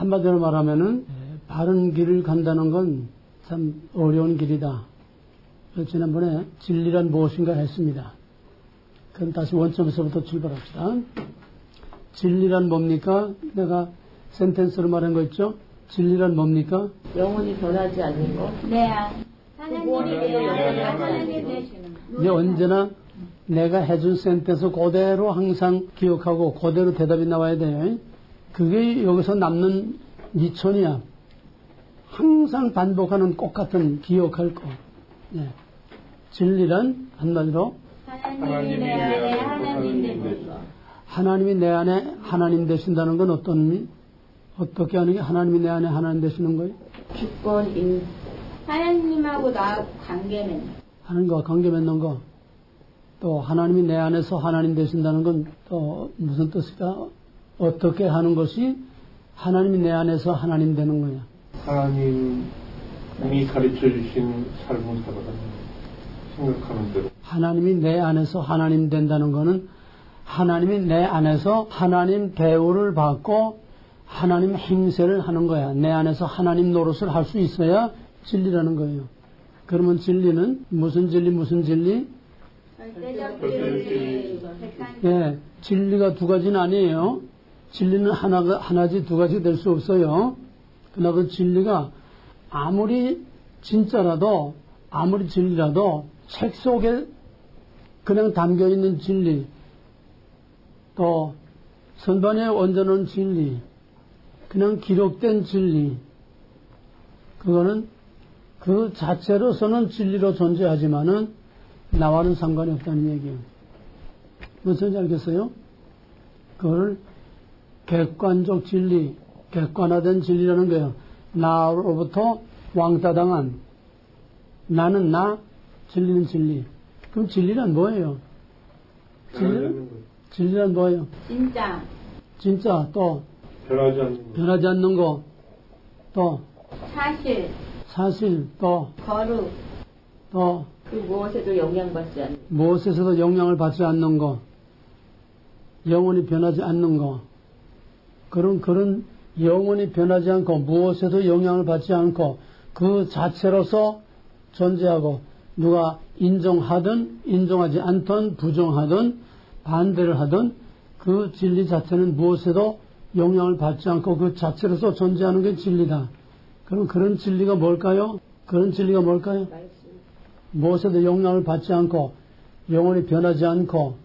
한마디로 말하면은 바른 길을 간다는 건 참 어려운 길이다. 지난번에 진리란 무엇인가 했습니다. 그럼 다시 원점에서부터 출발합시다. 진리란 뭡니까? 내가 센텐스로 말한 거 있죠? 진리란 뭡니까? 영원히 변하지 않는 거. 네. 하나님 되시는 거. 이제 언제나 내가 해준 센텐스 그대로 항상 기억하고 그대로 대답이 나와야 돼요. 그게 여기서 남는 니촌이야. 항상 반복하는 똑같은 기억할 거. 네. 진리란 한마디로 하나님이 내 안에 하나님 되시는 거. 하나님이 내 안에 하나님 되신다는 건 어떤 의미? 어떻게 하는 게 하나님이 내 안에 하나님 되시는 거예요? 주권, 하나님하고 나 관계 맺는 거. 하나님과 관계 맺는 거. 또 하나님이 내 안에서 하나님 되신다는 건 또 무슨 뜻일까? 어떻게 하는 것이 하나님이 내 안에서 하나님 되는 거야. 하나님이 가르쳐 주신 삶을 살아가는 생각하는 대로. 하나님이 내 안에서 하나님 된다는 거는 하나님이 내 안에서 하나님 대우를 받고 하나님 행세를 하는 거야. 내 안에서 하나님 노릇을 할 수 있어야 진리라는 거예요. 그러면 진리는 무슨 진리 무슨 진리? 절대적 진리, 객관적. 예, 진리가 두 가지는 아니에요. 진리는 하나지 두 가지 될 수 없어요. 그러나 그 진리가 아무리 진짜라도 아무리 진리라도 책 속에 그냥 담겨 있는 진리, 또 선반에 얹어놓은 진리, 그냥 기록된 진리, 그거는 그 자체로서는 진리로 존재하지만은 나와는 상관이 없다는 얘기예요. 무슨 알겠어요? 그걸 객관적 진리, 객관화된 진리라는 거예요. 나로부터 왕따당한 나는 나, 진리는 진리. 그럼 진리란 뭐예요? 진리란 뭐예요? 진짜. 진짜, 또 변하지 않는 거, 또 사실, 또 거룩. 그 무엇에도 영향받지 않는 무엇에서도 영향을 받지 않는 거, 영원히 변하지 않는 거. 그런 영원히 변하지 않고 무엇에도 영향을 받지 않고 그 자체로서 존재하고 누가 인정하든 인정하지 않든 부정하든 반대를 하든 그 진리 자체는 무엇에도 영향을 받지 않고 그 자체로서 존재하는 게 진리다. 그럼 그런 진리가 뭘까요? 그런 진리가 뭘까요? 무엇에도 영향을 받지 않고 영원히 변하지 않고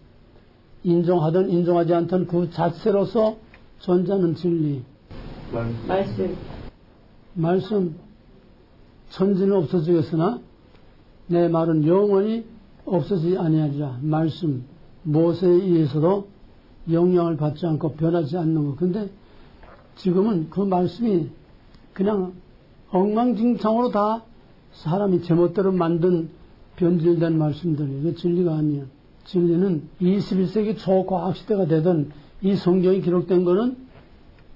인정하든 인정하지 않든 그 자체로서 존재하는 진리. 말씀. 천지는 없어지겠으나 내 말은 영원히 없어지지 아니하리라. 말씀. 무엇에 의해서도 영향을 받지 않고 변하지 않는 것. 근데 지금은 그 말씀이 그냥 엉망진창으로 다 사람이 제멋대로 만든 변질된 말씀들이에요. 이게 진리가 아니에요. 진리는 21세기 초과학시대가 되던 이 성경이 기록된 거는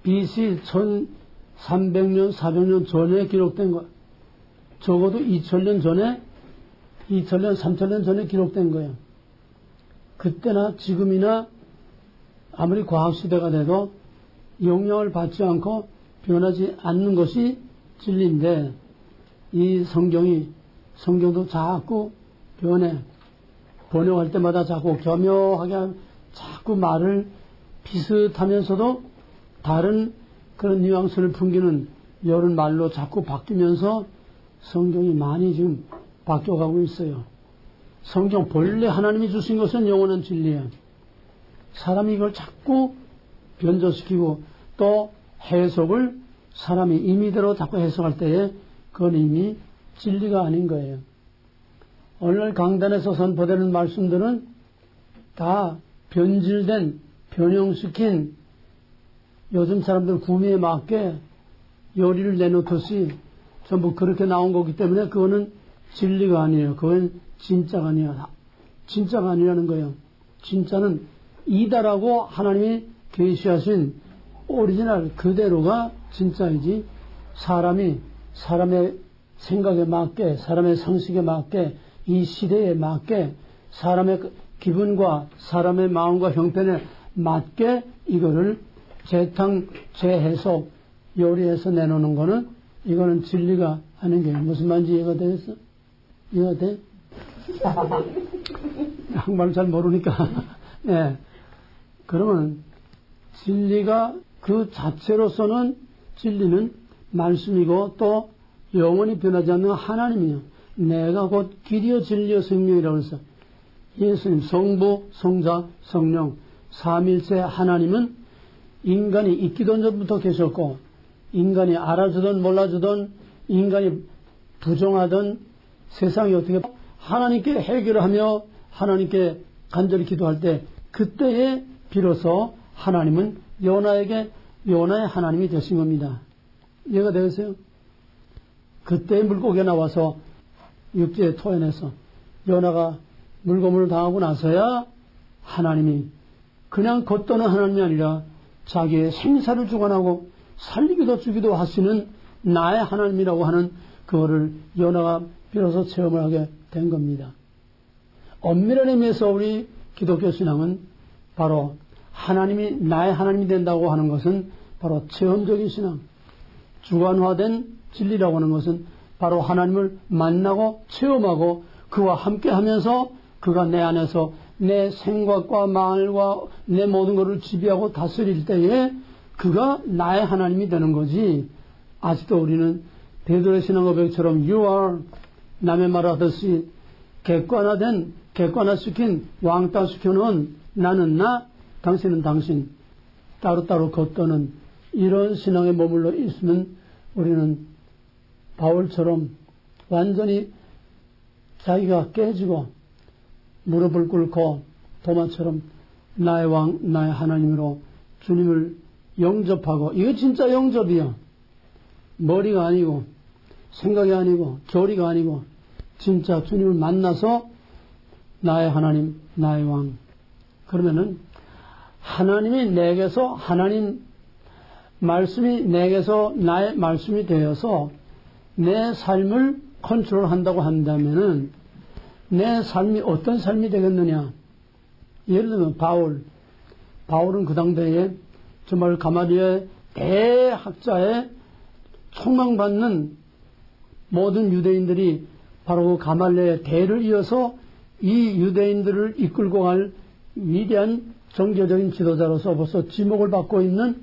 BC 1300년, 400년 전에 기록된 거. 적어도 2000년 전에, 2000년, 3000년 전에 기록된 거예요. 그때나 지금이나 아무리 과학시대가 돼도 영향을 받지 않고 변하지 않는 것이 진리인데 이 성경도 자꾸 변해. 번역할 때마다 자꾸 교묘하게 자꾸 말을 비슷하면서도 다른 그런 뉘앙스를 풍기는 여러 말로 자꾸 바뀌면서 성경이 많이 지금 바뀌어가고 있어요. 성경 본래 하나님이 주신 것은 영원한 진리예요. 사람이 이걸 자꾸 변조시키고 또 해석을 사람이 임의대로 자꾸 해석할 때에 그건 이미 진리가 아닌 거예요. 오늘 강단에서 선포되는 말씀들은 다 변질된, 변형시킨 요즘 사람들 구미에 맞게 요리를 내놓듯이 전부 그렇게 나온 거기 때문에 그거는 진리가 아니에요. 그건 진짜가 아니야. 진짜가 아니라는 거예요. 진짜는 이다라고 하나님이 계시하신 오리지널 그대로가 진짜이지 사람의 생각에 맞게 사람의 상식에 맞게 이 시대에 맞게 사람의 기분과 사람의 마음과 형편에 맞게 이거를 재탕, 재해석, 요리해서 내놓는 거는 이거는 진리가 아닌 게 무슨 말인지 이해가 되겠어? 이해가 돼? 한국말 잘 모르니까. 예. 그러면 진리가 그 자체로서는 진리는 말씀이고 또 영원히 변하지 않는 하나님이요. 내가 곧 길이요 진리요 생명이라고 해서 예수님 성부, 성자, 성령 삼일체 하나님은 인간이 있기도 전부터 계셨고 인간이 알아주든 몰라주든 인간이 부정하든 세상이 어떻게 하나님께 해결을 하며 하나님께 간절히 기도할 때 그때에 비로소 하나님은 요나에게 요나의 하나님이 되신 겁니다. 이해가 되겠어요? 그때 물고기가 나와서 육지에 토해내서 요나가 물고문을 당하고 나서야 하나님이 그냥 걷도는 하나님이 아니라 자기의 생사를 주관하고 살리기도 주기도 하시는 나의 하나님이라고 하는 그거를 요나가 비로소 체험을 하게 된 겁니다. 엄밀한 의미에서 우리 기독교 신앙은 바로 하나님이 나의 하나님이 된다고 하는 것은 바로 체험적인 신앙, 주관화된 진리라고 하는 것은 바로 하나님을 만나고 체험하고 그와 함께 하면서 그가 내 안에서 내 생각과 말과 내 모든 것을 지배하고 다스릴 때에 그가 나의 하나님이 되는 거지. 아직도 우리는 베드로의 신앙 고백처럼 You are 남의 말하듯이 객관화시킨 왕따시켜놓은 나는 나 당신은 당신 따로따로 걷도는 이런 신앙에 머물러 있으면 우리는 바울처럼 완전히 자기가 깨지고 무릎을 꿇고 도마처럼 나의 왕 나의 하나님으로 주님을 영접하고 이거 진짜 영접이야. 머리가 아니고 생각이 아니고 교리가 아니고 진짜 주님을 만나서 나의 하나님 나의 왕. 그러면은 하나님이 내게서 하나님 말씀이 내게서 나의 말씀이 되어서 내 삶을 컨트롤한다고 한다면은 내 삶이 어떤 삶이 되겠느냐. 예를 들면 바울은 그 당대에 정말 가말리엘 대학자의 총망받는 모든 유대인들이 바로 그 가말리엘의 대를 이어서 이 유대인들을 이끌고 갈 위대한 종교적인 지도자로서 벌써 지목을 받고 있는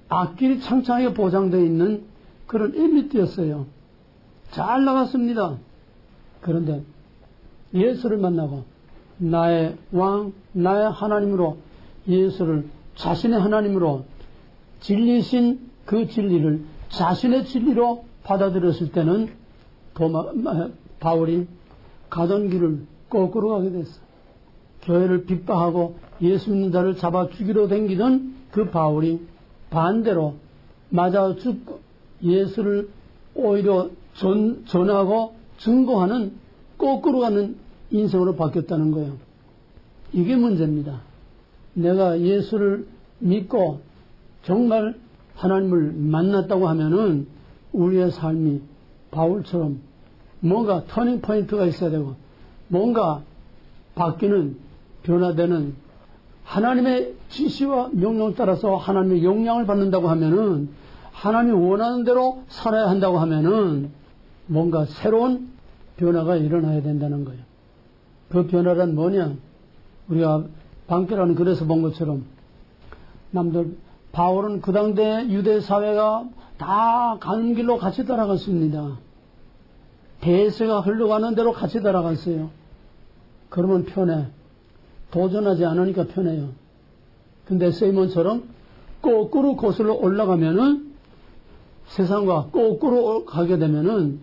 앞길이 창창하게 보장되어 있는 그런 엘리트였어요. 잘 나갔습니다. 그런데 예수를 만나고 나의 왕, 나의 하나님으로 예수를 자신의 하나님으로 진리신 그 진리를 자신의 진리로 받아들였을 때는 바울이 가던 길을 거꾸로 가게 됐어. 교회를 핍박하고 예수 믿는 자를 잡아 죽이러 댕기던 그 바울이 반대로 맞아 죽고 예수를 오히려 전하고 증거하는 거꾸로 가는 인생으로 바뀌었다는 거예요. 이게 문제입니다. 내가 예수를 믿고 정말 하나님을 만났다고 하면은 우리의 삶이 바울처럼 뭔가 터닝 포인트가 있어야 되고 뭔가 바뀌는 변화되는 하나님의 지시와 명령을 따라서 하나님의 영향을 받는다고 하면은 하나님이 원하는 대로 살아야 한다고 하면은 뭔가 새로운 변화가 일어나야 된다는 거예요. 그 변화란 뭐냐? 우리가 방패라는 글에서 본 것처럼 바울은 그 당대 유대 사회가 다 가는 길로 같이 따라갔습니다. 대세가 흘러가는 대로 같이 따라갔어요. 그러면 편해. 도전하지 않으니까 편해요. 근데 세이몬처럼 거꾸로 거슬러 올라가면은 세상과 거꾸로 가게 되면은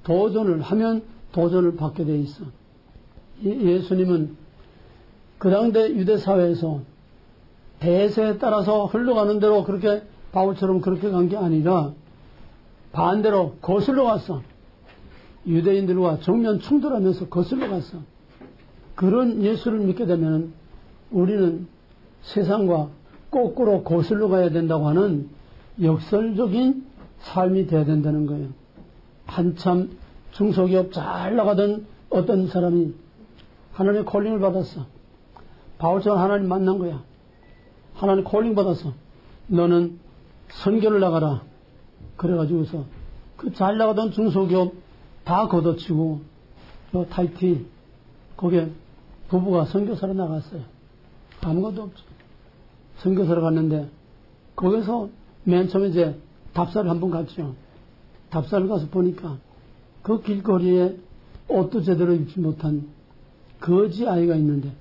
도전을 하면 도전을 받게 돼 있어. 예수님은 그 당대 유대 사회에서 대세에 따라서 흘러가는 대로 그렇게 바울처럼 그렇게 간 게 아니라 반대로 거슬러 갔어. 유대인들과 정면 충돌하면서 거슬러 갔어. 그런 예수를 믿게 되면 우리는 세상과 거꾸로 거슬러 가야 된다고 하는 역설적인 삶이 돼야 된다는 거예요. 한참 중소기업 잘 나가던 어떤 사람이 하나님의 콜링을 받았어. 바울처럼 하나님 만난 거야. 하나님 콜링 받았어. 너는 선교를 나가라. 그래가지고서 그 잘 나가던 중소기업 다 걷어치고 저 타이티 거기에 부부가 선교사로 나갔어요. 아무것도 없죠. 선교사로 갔는데 거기서 맨 처음에 이제 답사를 한번 갔죠. 답사를 가서 보니까 그 길거리에 옷도 제대로 입지 못한 거지 아이가 있는데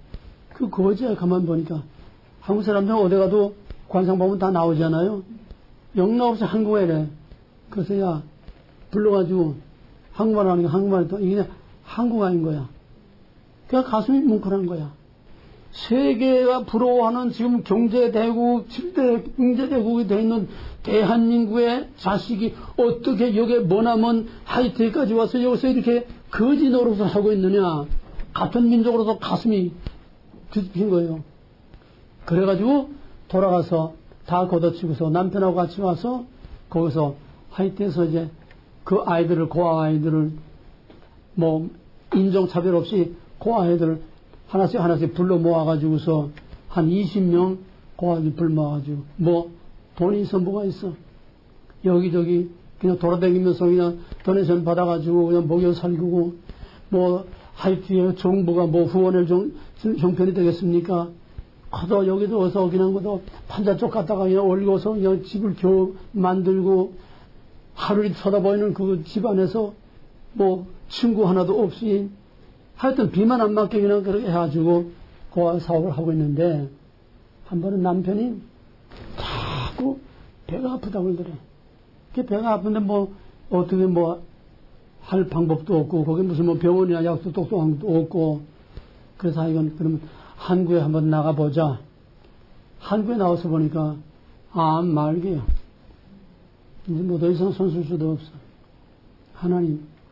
그 거지 아이 가만 보니까 한국 사람들 어디 가도 관상 보면 다 나오잖아요. 영락 없이 한국에 이래. 그래서 야 불러가지고 한국말 하니까 한국말 했더니 이게 그냥 한국어인 거야. 그러니까 가슴이 뭉클한 거야. 세계가 부러워하는 지금 경제대국, 7대 경제대국이 되어 있는 대한민국의 자식이 어떻게 여기에 머나먼 하이테크까지 와서 여기서 이렇게 거지 노릇을 하고 있느냐. 같은 민족으로서 가슴이 뒤집힌 거예요. 그래가지고 돌아가서 다 걷어치고서 남편하고 같이 와서 거기서 하이테에서 이제 그 아이들을, 고아 아이들을 뭐 인종차별 없이 고아 아이들을 하나씩 불러 모아가지고서 한 20명 고아들 불러 모아가지고 뭐 돈이 있어 뭐가 있어. 여기저기 그냥 돌아다니면서 그냥 도네이션 받아가지고 그냥 먹여 살리고 뭐 하이티의 정부가 뭐 후원을 형편이 되겠습니까? 가서 여기도 어서 그냥 것도 판자 쪽 갔다가 그냥 올리고서 그냥 집을 겨우 만들고 하루를 쳐다보이는 그 집안에서 뭐 친구 하나도 없이 하여튼 비만 안 맞게 그냥 그렇게 해가지고 고아 사업을 하고 있는데 한 번은 남편이 자꾸 배가 아프다고 그러더래. 배가 아픈데 뭐 어떻게 뭐 할 방법도 없고 거기 무슨 뭐 병원이나 약도 똑똑한 것도 없고 그래서 이건 그러면 한국에 한번 나가보자. 한국에 나와서 보니까 말게요. 이제 뭐 더 이상 손쓸 수도 없어.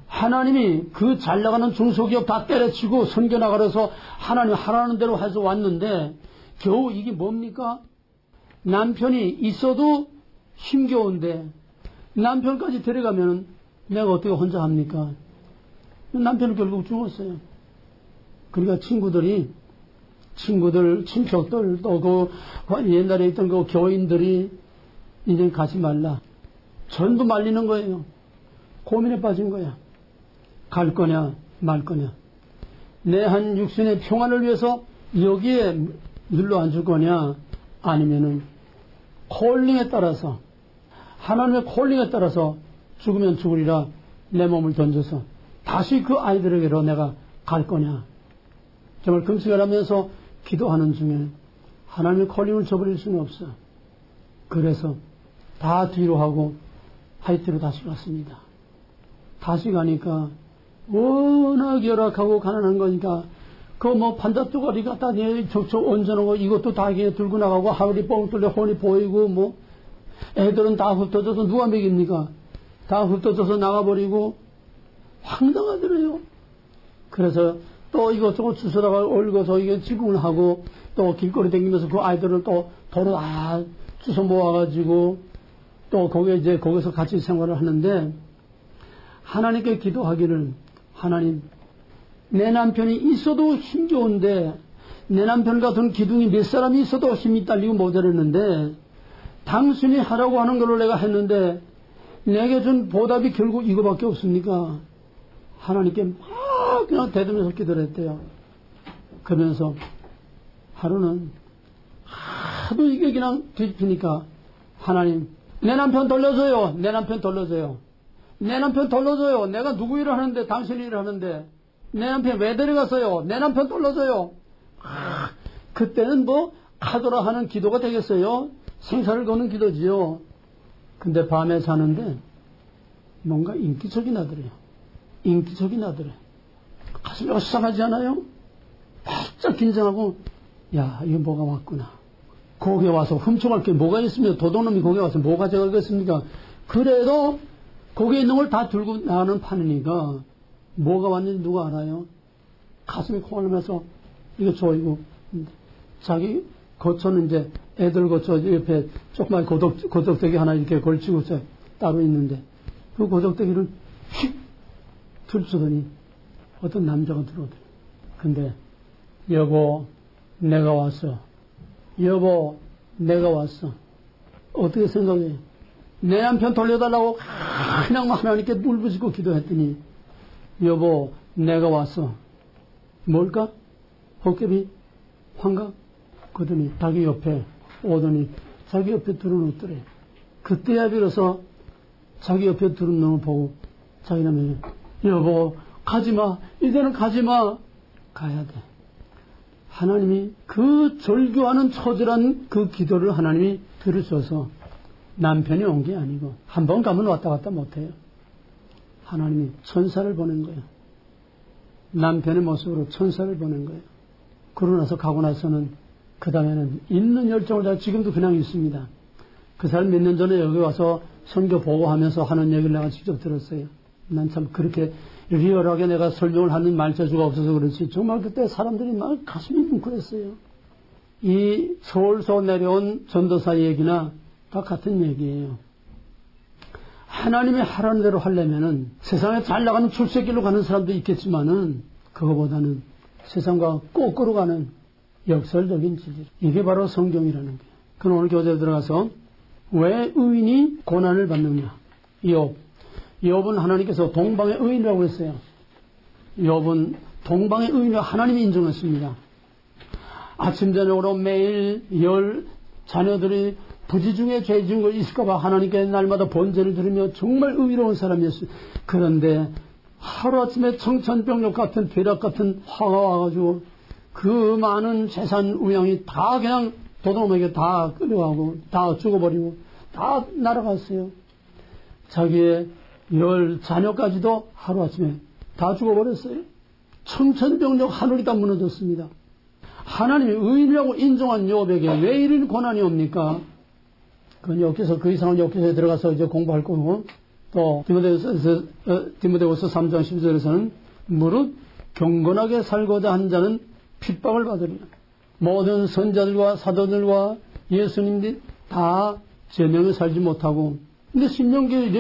하나님이 그 잘 나가는 중소기업 다 때려치고 선교 나가려서 하나님 하라는 대로 해서 왔는데 겨우 이게 뭡니까? 남편이 있어도 힘겨운데 남편까지 데려가면 내가 어떻게 혼자 합니까? 남편은 결국 죽었어요. 그러니까 친구들, 친척들, 또 그 옛날에 있던 그 교인들이 이제 가지 말라. 전부 말리는 거예요. 고민에 빠진 거야. 갈 거냐, 말 거냐. 내 한 육신의 평안을 위해서 여기에 눌러 앉을 거냐, 아니면은 콜링에 따라서, 하나님의 콜링에 따라서 죽으면 죽으리라 내 몸을 던져서 다시 그 아이들에게로 내가 갈 거냐. 정말 금식을 하면서 기도하는 중에 하나님의 콜링을 저버릴 수는 없어. 그래서 다 뒤로 하고 하이티로 다시 갔습니다. 다시 가니까 워낙 열악하고 가난한 거니까 그 뭐 판자 쪼가리 갖다 척척 얹어놓고 이것도 다 들고 나가고 하울이 뻥 뚫려 혼이 보이고 뭐 애들은 다 흩어져서 누가 먹입니까? 다 흩어져서 나가버리고 황당하더래요. 그래서 또 이것저것 주워다가 올려서 이게 지붕을 하고 또 길거리 다니면서 그 아이들을 또 도로 다 주워 모아가지고 또 거기서 같이 생활을 하는데 하나님께 기도하기를 하나님 내 남편이 있어도 힘겨운데 내 남편 같은 기둥이 몇 사람이 있어도 힘이 딸리고 모자랐는데 당신이 하라고 하는 걸로 내가 했는데 내게 준 보답이 결국 이거밖에 없습니까? 하나님께 막 그냥 대들면서 기도를 했대요. 그러면서 하루는 하도 이게 그냥 뒤집히니까 하나님 내 남편 돌려줘요. 내 남편 돌려줘요. 내 남편 돌려줘요. 내가 누구 일을 하는데 당신 일을 하는데 내 남편 왜 데려갔어요? 내 남편 돌려줘요. 그때는 뭐 카도라 하는 기도가 되겠어요? 생사를 거는 기도지요. 근데 밤에 자는데 뭔가 인기척이 나더래요. 인기척이 나더래. 가슴이 어수선하지 않아요? 바짝 긴장하고 야 이거 뭐가 왔구나. 거기에 와서 훔쳐갈 게 뭐가 있으면 도둑놈이 거기에 와서 뭐 가져가겠습니까? 그래도 거기에 있는 걸 다 들고 나가는 판이니까 뭐가 왔는지 누가 알아요? 가슴이 콩알면서 이거 조이고 자기 거처는 이제 애들 거처 옆에 조그만 고적대기 하나 이렇게 걸치고 따로 있는데 그 고적대기를 휙 들추더니 어떤 남자가 들어오더래. 근데 여보 내가 왔어. 여보 내가 왔어. 어떻게 생각해요? 내 남편 돌려달라고 그냥 하나님께 울부짖고 기도했더니 여보 내가 왔어. 뭘까? 호깨비? 환각? 그러더니 자기 옆에 오더니 자기 옆에 두른 웃더래. 그때야 비로소 자기 옆에 두른 놈을 보고 자기 남편이 여보 가지마. 이제는 가지마. 가야 돼. 하나님이 그 절규하는 처절한 그 기도를 하나님이 들으셔서 남편이 온 게 아니고 한 번 가면 왔다 갔다 못해요. 하나님이 천사를 보낸 거예요. 남편의 모습으로 천사를 보낸 거예요. 그러고 나서 가고 나서는 그 다음에는 있는 열정을 다 지금도 그냥 있습니다. 그 사람 몇 년 전에 여기 와서 선교 보고하면서 하는 얘기를 내가 직접 들었어요. 난 참 그렇게 리얼하게 내가 설명을 하는 말재주가 없어서 그렇지 정말 그때 사람들이 막 가슴이 뭉클했어요. 이 서울서 내려온 전도사 얘기나 다 같은 얘기예요. 하나님이 하라는 대로 하려면은 세상에 잘 나가는 출세길로 가는 사람도 있겠지만은 그거보다는 세상과 거꾸로 가는 역설적인 진리. 이게 바로 성경이라는 거예요. 그럼 오늘 교재에 들어가서 왜 의인이 고난을 받느냐. 욥은 하나님께서 동방의 의인이라고 했어요. 욥은 동방의 의인이라고 하나님이 인정했습니다. 아침 저녁으로 매일 자녀들이 부지 중에 죄 지은 거 있을까봐 하나님께 날마다 번제를 드리며 정말 의로운 사람이었어요. 그런데 하루아침에 청천벽력 같은 벼락 같은 화가 와가지고 그 많은 재산 우양이 다 그냥 도둑놈에게 다 끌려가고 다 죽어버리고 다 날아갔어요. 자기의 10 자녀까지도 하루아침에 다 죽어버렸어요. 청천벽력 하늘이 다 무너졌습니다. 하나님이 의인이라고 인정한 욥에게 왜 이런 고난이 옵니까? 그건 여기서 그 이상은 여기서 들어가서 이제 공부할 거고 또 디모데후서 3장 10절에서는 무릇 경건하게 살고자 한 자는 핍박을 받으리라. 모든 선자들과 사도들과 예수님들이 다 제명에 살지 못하고 근데 신명기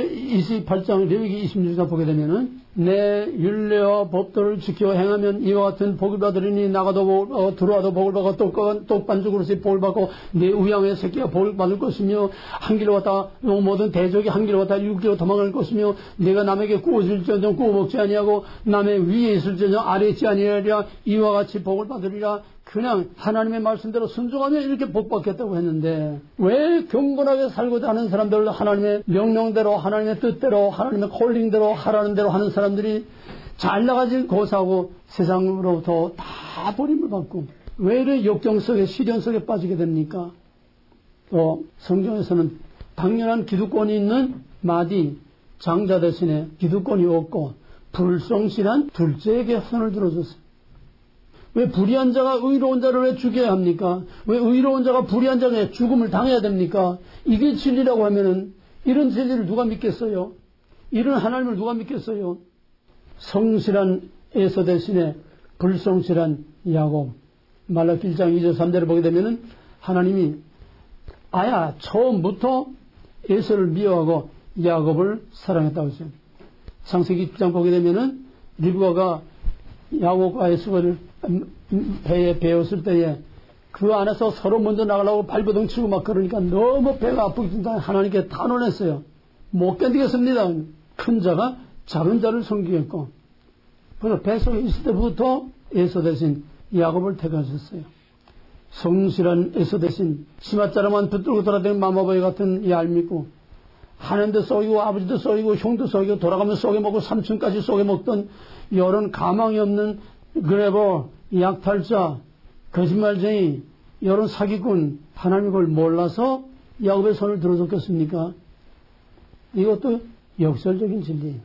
28장 레위기 26장 보게 되면은 내 율례와 법도를 지켜 행하면 이와 같은 복을 받으리니 나가도 들어와도 복을 받고 똑반죽으로서 복을 받고 내 우양의 새끼가 복을 받을 것이며 한 길로 왔다 모든 대적이 한 길로 왔다 6길로 도망갈 것이며 내가 남에게 구워줄지언정 구워 먹지 아니하고 남의 위에 있을지언정 아래에 있지 아니하리라 이와 같이 복을 받으리라. 그냥 하나님의 말씀대로 순종하면 이렇게 복받겠다고 했는데 왜 경건하게 살고자 하는 사람들 하나님의 명령대로 하나님의 뜻대로 하나님의 콜링대로 하라는 대로 하는 사람들이 잘 나가지 고사하고 세상으로부터 다 버림을 받고 왜 이렇게 역경 속에 시련 속에 빠지게 됩니까? 또 성경에서는 당연한 기득권이 있는 마디 장자 대신에 기득권이 없고 불성실한 둘째에게 손을 들어줬어요. 왜 불의한 자가 의로운 자를 왜 죽여야 합니까? 왜 의로운 자가 불의한 자에게 죽음을 당해야 됩니까? 이게 진리라고 하면은 이런 진리를 누가 믿겠어요? 이런 하나님을 누가 믿겠어요? 성실한 에서 대신에 불성실한 야곱. 말라기 1장 2절 3절을 보게 되면은 하나님이 처음부터 에서를 미워하고 야곱을 사랑했다고 했어요. 창세기 6장 보게 되면은 리브가가 야곱과 에서를 배에 배웠을 때에 그 안에서 서로 먼저 나가려고 발버둥 치고 막 그러니까 너무 배가 아프기 때문에 하나님께 탄원했어요. 못 견디겠습니다. 큰 자가 작은 자를 섬기겠고. 그래서 뱃속에 있을 때부터 에서 대신 야곱을 택하셨어요. 성실한 에서 대신 치맛자락만 붙들고 돌아다니는 마마보이 같은 얄밉고 하나님도 쏘이고 아버지도 쏘이고 형도 쏘이고 돌아가면 쏘게먹고 삼촌까지 쏘게먹던 이런 가망이 없는 그래버 약탈자 거짓말쟁이 이런 사기꾼 하나님이 그걸 몰라서 야곱의 손을 들어줬겠습니까? 이것도 역설적인 진리예요.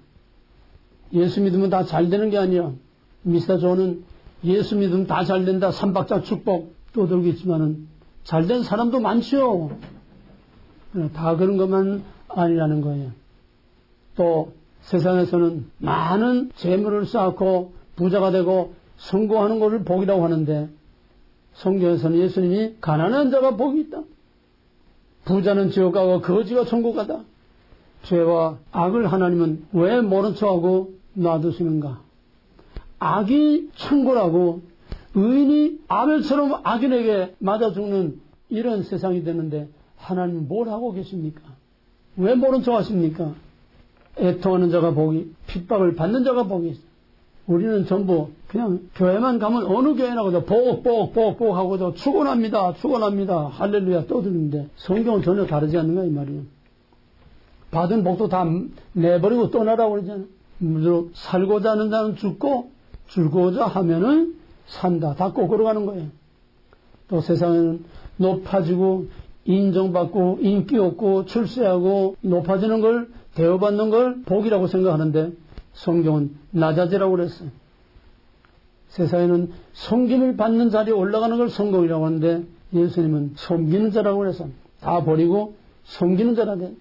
예수 믿으면 다 잘 되는 게 아니야. 미스터 존은 예수 믿으면 다 잘 된다. 삼박자 축복 떠들고 있지만은 잘된 사람도 많죠. 다 그런 것만 아니라는 거예요. 또 세상에서는 많은 재물을 쌓고 부자가 되고 성공하는 것을 복이라고 하는데 성경에서는 예수님이 가난한 자가 복이 있다. 부자는 지옥 가고 거지가 천국 가다. 죄와 악을 하나님은 왜 모른 척하고 놔두시는가? 악이 천고라고 의인이 아벨처럼 악인에게 맞아 죽는 이런 세상이 되는데 하나님은 뭘 하고 계십니까? 왜 모른 척 하십니까? 애통하는 자가 복이, 핍박을 받는 자가 복이 있어요. 우리는 전부 그냥 교회만 가면 어느 교회나 가도 복 하고도 축원합니다. 할렐루야 떠드는데 성경은 전혀 다르지 않는가 이 말이에요. 받은 복도 다 내버리고 떠나라고 그러잖아요. 살고자 하는 자는 죽고 줄고자 하면은 산다. 다 거꾸로 가는 거예요. 또 세상에는 높아지고 인정받고 인기 없고 출세하고 높아지는 걸 대우받는 걸 복이라고 생각하는데 성경은 낮아지라고 그랬어요. 세상에는 섬김을 받는 자리에 올라가는 걸 성공이라고 하는데 예수님은 섬기는 자라고 그래서 다 버리고 섬기는 자라 돼.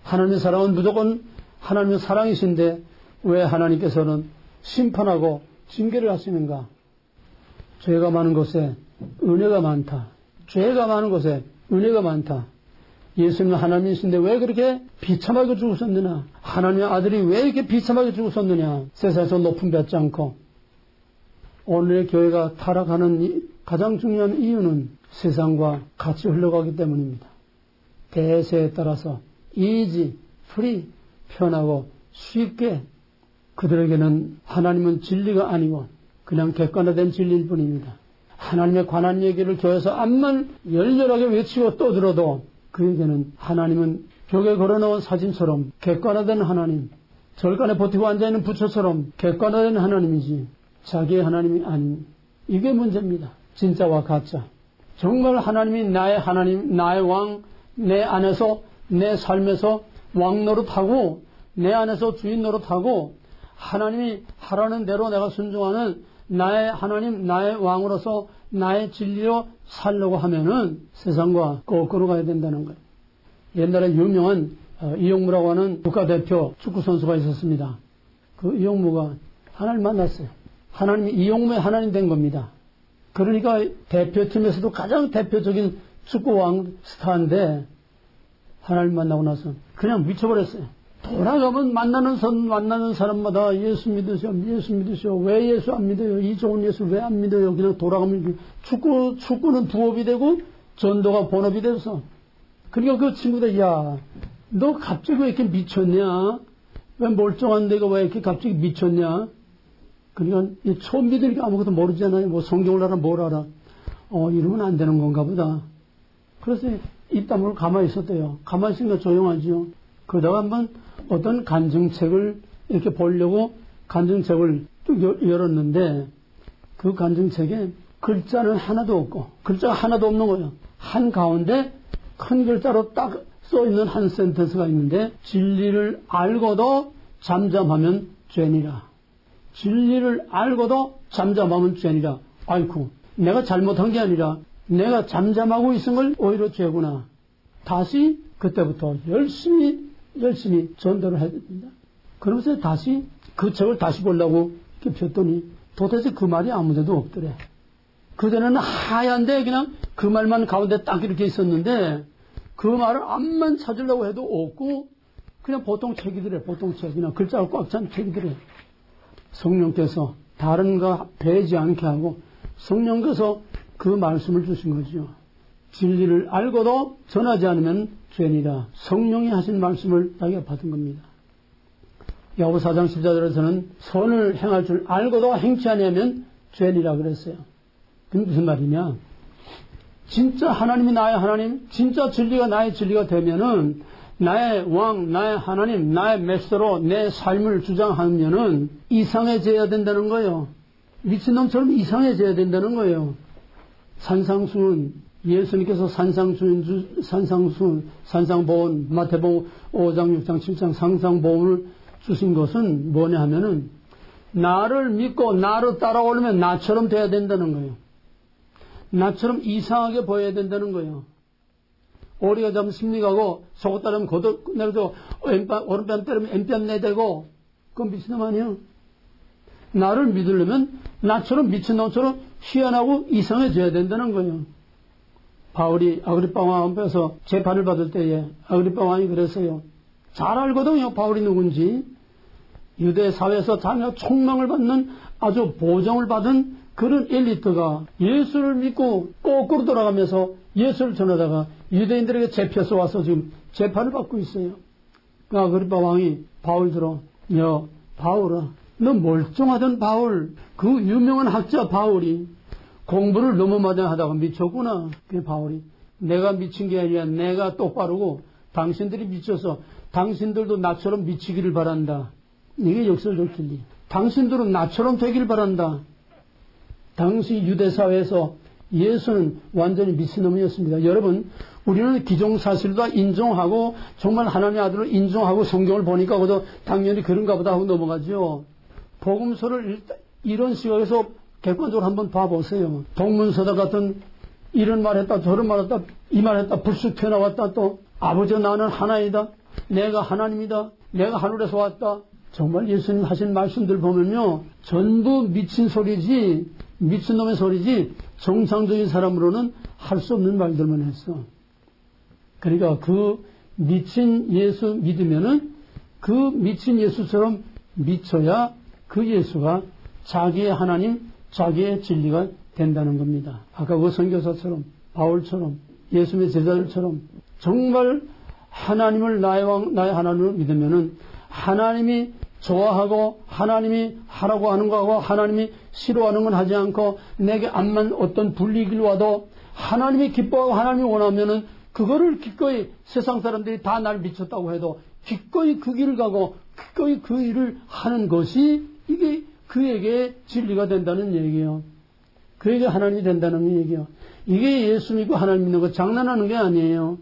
하나님의 사랑은 무조건 하나님의 사랑이신데 왜 하나님께서는 심판하고 징계를 하시는가? 죄가 많은 곳에 은혜가 많다. 죄가 많은 곳에 은혜가 많다. 예수님은 하나님이신데 왜 그렇게 비참하게 죽으셨느냐? 하나님의 아들이 왜 이렇게 비참하게 죽으셨느냐? 세상에서 높임 받지 않고 오늘의 교회가 타락하는 가장 중요한 이유는 세상과 같이 흘러가기 때문입니다. 대세에 따라서 easy, free, 편하고 쉽게 그들에게는 하나님은 진리가 아니고 그냥 객관화된 진리일 뿐입니다. 하나님에 관한 얘기를 교회에서 암만 열렬하게 외치고 떠들어도 그에게는 하나님은 벽에 걸어놓은 사진처럼 객관화된 하나님, 절간에 버티고 앉아있는 부처처럼 객관화된 하나님이지 자기의 하나님이 아닌 이게 문제입니다. 진짜와 가짜. 정말 하나님이 나의 하나님, 나의 왕, 내 안에서 내 삶에서 왕 노릇하고 내 안에서 주인 노릇하고 하나님이 하라는 대로 내가 순종하는 나의 하나님, 나의 왕으로서 나의 진리로 살려고 하면은 세상과 거꾸로 가야 된다는 거예요. 옛날에 유명한 이용무라고 하는 국가대표 축구선수가 있었습니다. 그 이용무가 하나님 만났어요. 하나님이 이용무의 하나님 된 겁니다. 그러니까 대표팀에서도 가장 대표적인 축구왕 스타인데 하나님 만나고 나서 그냥 미쳐버렸어요. 돌아가면 만나는 사람마다 예수 믿으셔. 왜 예수 안 믿어요? 이 좋은 예수 왜 안 믿어요? 그냥 돌아가면 축구는 부업이 되고 전도가 본업이 돼서. 그러니까 그 친구들, 야, 너 갑자기 왜 이렇게 미쳤냐? 왜 멀쩡한 데가 왜 이렇게 갑자기 미쳤냐? 그러니까 처음 믿으니까 아무것도 모르잖아요. 뭐 성경을 알아, 뭘 알아. 이러면 안 되는 건가 보다. 그래서 입 다물고 가만히 있었대요. 가만히 있으니까 조용하죠. 그러다가 한번 어떤 간증책을 이렇게 보려고 간증책을 쭉 열었는데 그 간증책에 글자는 하나도 없고 글자가 하나도 없는 거예요. 한가운데 큰 글자로 딱 써있는 한 센텐스가 있는데 진리를 알고도 잠잠하면 죄니라. 진리를 알고도 잠잠하면 죄니라. 아이쿠, 내가 잘못한 게 아니라 내가 잠잠하고 있은 걸 오히려 죄구나. 다시 그때부터 열심히 전도를 해야 됩니다. 그러면서 다시 그 책을 다시 보려고 이렇게 폈더니 도대체 그 말이 아무 데도 없더래. 그전에는 하얀데 그냥 그 말만 가운데 딱 이렇게 있었는데 그 말을 암만 찾으려고 해도 없고 그냥 보통 책이더래. 보통 책이나 글자가 꽉 찬 책이더래. 성령께서 다른 거 배지 않게 하고 성령께서 그 말씀을 주신 거죠. 진리를 알고도 전하지 않으면 죄니라. 성령이 하신 말씀을 자기가 받은 겁니다. 야고보 4장 14절에서는 선을 행할 줄 알고도 행치 아니하면 죄니라 그랬어요. 그게 무슨 말이냐? 진짜 하나님이 나의 하나님, 진짜 진리가 나의 진리가 되면은 나의 왕, 나의 하나님, 나의 메시로 내 삶을 주장하면은 이상해져야 된다는 거예요. 미친놈처럼 이상해져야 된다는 거예요. 산상수훈, 예수님께서 산상보훈, 마태복음 5장, 6장, 7장 산상보훈을 주신 것은 뭐냐 하면은 나를 믿고 나를 따라오려면 나처럼 돼야 된다는 거예요. 나처럼 이상하게 보여야 된다는 거예요. 오리가 잡으면 심리가고 속옷 따르면 겉옷 내려도 오른뺨 때리면 왼뺨 내대고 그건 미친놈 아니에요. 나를 믿으려면 나처럼 미친놈처럼 희한하고 이상해져야 된다는 거예요. 바울이 아그리빠 왕 앞에서 재판을 받을 때에 아그리빠 왕이 그랬어요. 잘 알거든요. 바울이 누군지. 유대 사회에서 자기가 총망을 받는 아주 보정을 받은 그런 엘리트가 예수를 믿고 거꾸로 돌아가면서 예수를 전하다가 유대인들에게 잡혀서 와서 지금 재판을 받고 있어요. 그 아그리파 왕이 바울 들어, 야, 바울아, 너 멀쩡하던 바울, 그 유명한 학자 바울이 공부를 너무 많이 하다가 미쳤구나. 그 바울이, 내가 미친 게 아니라 내가 똑바르고 당신들이 미쳐서 당신들도 나처럼 미치기를 바란다. 이게 역설적 진리. 당신들은 나처럼 되길 바란다. 당시 유대사회에서 예수는 완전히 미친놈이었습니다. 여러분, 우리는 기존사실을 다 인정하고 정말 하나님의 아들을 인정하고 성경을 보니까 그것도 당연히 그런가 보다 하고 넘어가죠. 복음서를 이런 시각에서 객관적으로 한번 봐보세요. 동문서다 같은 이런 말했다 저런 말했다 이 말했다 불쑥 튀어나왔다 또 아버지 나는 하나이다. 내가 하나님이다. 내가 하늘에서 왔다. 정말 예수님 하신 말씀들 보면요. 전부 미친 소리지 미친놈의 소리지 정상적인 사람으로는 할 수 없는 말들만 했어. 그러니까 그 미친 예수 믿으면은 그 미친 예수처럼 미쳐야 그 예수가 자기의 하나님, 자기의 진리가 된다는 겁니다. 아까 그 선교사처럼 바울처럼 예수님의 제자들처럼 정말 하나님을 나의 왕, 나의 하나님을 믿으면은 하나님이 좋아하고 하나님이 하라고 하는 거하고 하나님이 싫어하는 건 하지 않고 내게 암만 어떤 불이익을 와도 하나님이 기뻐하고 하나님이 원하면은 그거를 기꺼이 세상 사람들이 다 날 미쳤다고 해도 기꺼이 그 길을 가고 기꺼이 그 일을 하는 것이 이게 그에게 진리가 된다는 얘기예요. 그에게 하나님이 된다는 얘기예요. 이게 예수 믿고 하나님 믿는 거 장난하는 게 아니에요.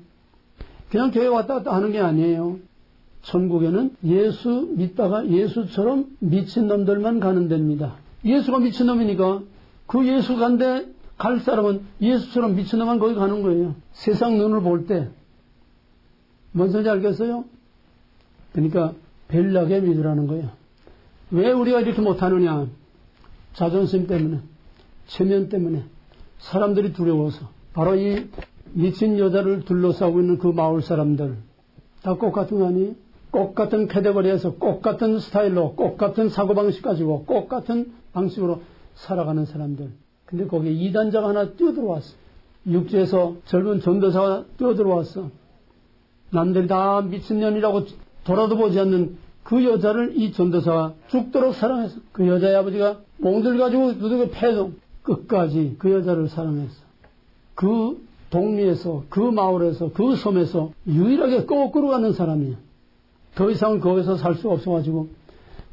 그냥 교회 왔다 갔다 하는 게 아니에요. 천국에는 예수 믿다가 예수처럼 미친놈들만 가는 데입니다. 예수가 미친놈이니까 그 예수 간데 갈 사람은 예수처럼 미친놈만 거기 가는 거예요. 세상 눈을 볼 때. 뭔 소리인지 알겠어요? 그러니까 벨나게 믿으라는 거예요. 왜 우리가 이렇게 못하느냐? 자존심 때문에, 체면 때문에, 사람들이 두려워서. 바로 이 미친 여자를 둘러싸고 있는 그 마을 사람들. 다 똑같은 거 아니에요? 똑같은 카테고리에서 똑같은 스타일로 똑같은 사고방식 가지고 똑같은 방식으로 살아가는 사람들. 근데 거기에 이단자가 하나 뛰어들어왔어. 육지에서 젊은 전도사가 뛰어들어왔어. 남들이 다 미친년이라고 돌아도 보지 않는 그 여자를 이 전도사가 죽도록 사랑했어. 그 여자의 아버지가 몽들 가지고 누구를 패도 끝까지 그 여자를 사랑했어. 그 동리에서, 그 마을에서, 그 섬에서 유일하게 거꾸로 가는 사람이야. 더 이상 거기서 살 수가 없어가지고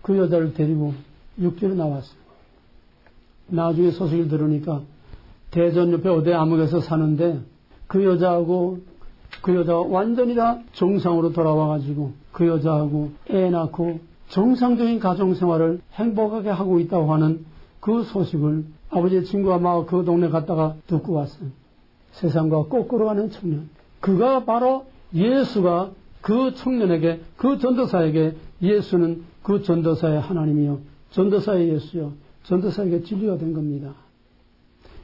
그 여자를 데리고 육지로 나왔어. 나중에 소식을 들으니까 대전 옆에 어디 암흑에서 사는데 그 여자하고 그 여자가 완전히 다 정상으로 돌아와가지고 그 여자하고 애 낳고 정상적인 가정생활을 행복하게 하고 있다고 하는 그 소식을 아버지의 친구가 막 그 동네 갔다가 듣고 왔어요. 세상과 거꾸로 가는 청년. 그가 바로 예수가 그 청년에게, 그 전도사에게 예수는 그 전도사의 하나님이요. 전도사의 예수요. 전도사에게 진리가 된 겁니다.